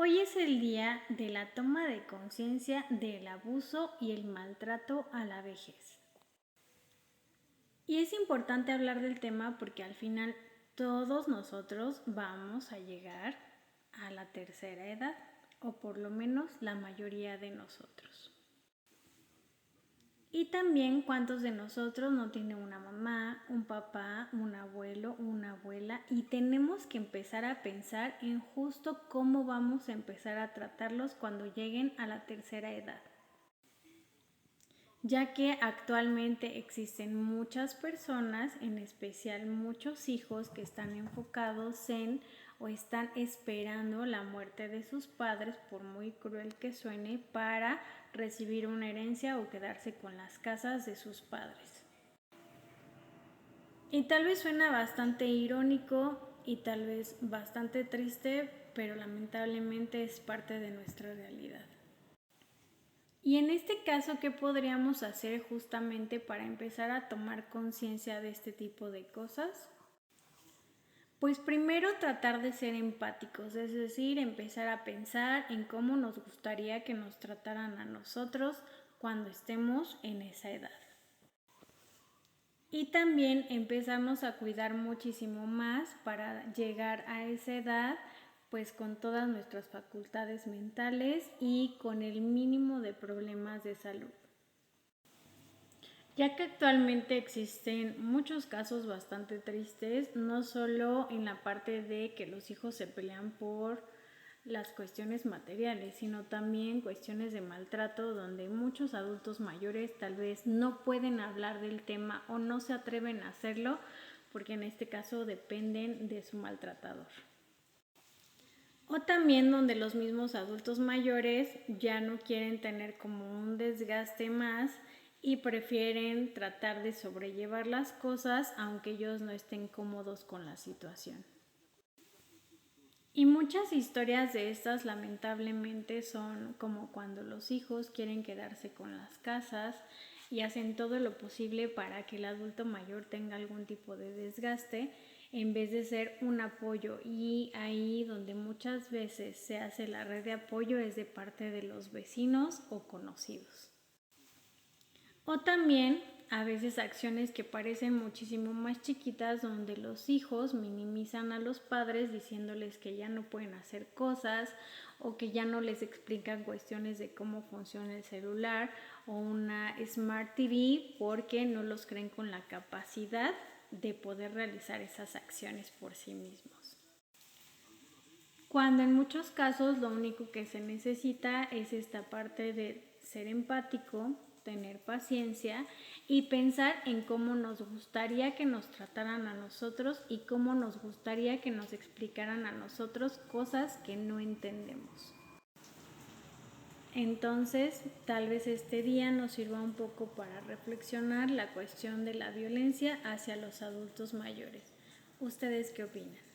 Hoy es el día de la toma de conciencia del abuso y el maltrato a la vejez. Y es importante hablar del tema porque al final todos nosotros vamos a llegar a la tercera edad, o por lo menos la mayoría de nosotros. Y también cuántos de nosotros no tienen una mamá, un papá, un abuelo, una abuela, y tenemos que empezar a pensar en justo cómo vamos a empezar a tratarlos cuando lleguen a la tercera edad. Ya que actualmente existen muchas personas, en especial muchos hijos que están enfocados en o están esperando la muerte de sus padres, por muy cruel que suene, para recibir una herencia o quedarse con las casas de sus padres. Y tal vez suena bastante irónico y tal vez bastante triste, pero lamentablemente es parte de nuestra realidad. Y en este caso, ¿qué podríamos hacer justamente para empezar a tomar conciencia de este tipo de cosas? Pues primero tratar de ser empáticos, es decir, empezar a pensar en cómo nos gustaría que nos trataran a nosotros cuando estemos en esa edad. Y también empezamos a cuidar muchísimo más para llegar a esa edad pues con todas nuestras facultades mentales y con el mínimo de problemas de salud. Ya que actualmente existen muchos casos bastante tristes, no solo en la parte de que los hijos se pelean por las cuestiones materiales, sino también cuestiones de maltrato donde muchos adultos mayores tal vez no pueden hablar del tema o no se atreven a hacerlo porque en este caso dependen de su maltratador. O también donde los mismos adultos mayores ya no quieren tener como un desgaste más y prefieren tratar de sobrellevar las cosas aunque ellos no estén cómodos con la situación. Y muchas historias de estas lamentablemente son como cuando los hijos quieren quedarse con las casas y hacen todo lo posible para que el adulto mayor tenga algún tipo de desgaste en vez de ser un apoyo, y ahí donde muchas veces se hace la red de apoyo es de parte de los vecinos o conocidos. O también a veces acciones que parecen muchísimo más chiquitas donde los hijos minimizan a los padres diciéndoles que ya no pueden hacer cosas o que ya no les explican cuestiones de cómo funciona el celular o una Smart TV porque no los creen con la capacidad de poder realizar esas acciones por sí mismos. Cuando en muchos casos lo único que se necesita es esta parte de ser empático, tener paciencia y pensar en cómo nos gustaría que nos trataran a nosotros y cómo nos gustaría que nos explicaran a nosotros cosas que no entendemos. Entonces, tal vez este día nos sirva un poco para reflexionar la cuestión de la violencia hacia los adultos mayores. ¿Ustedes qué opinan?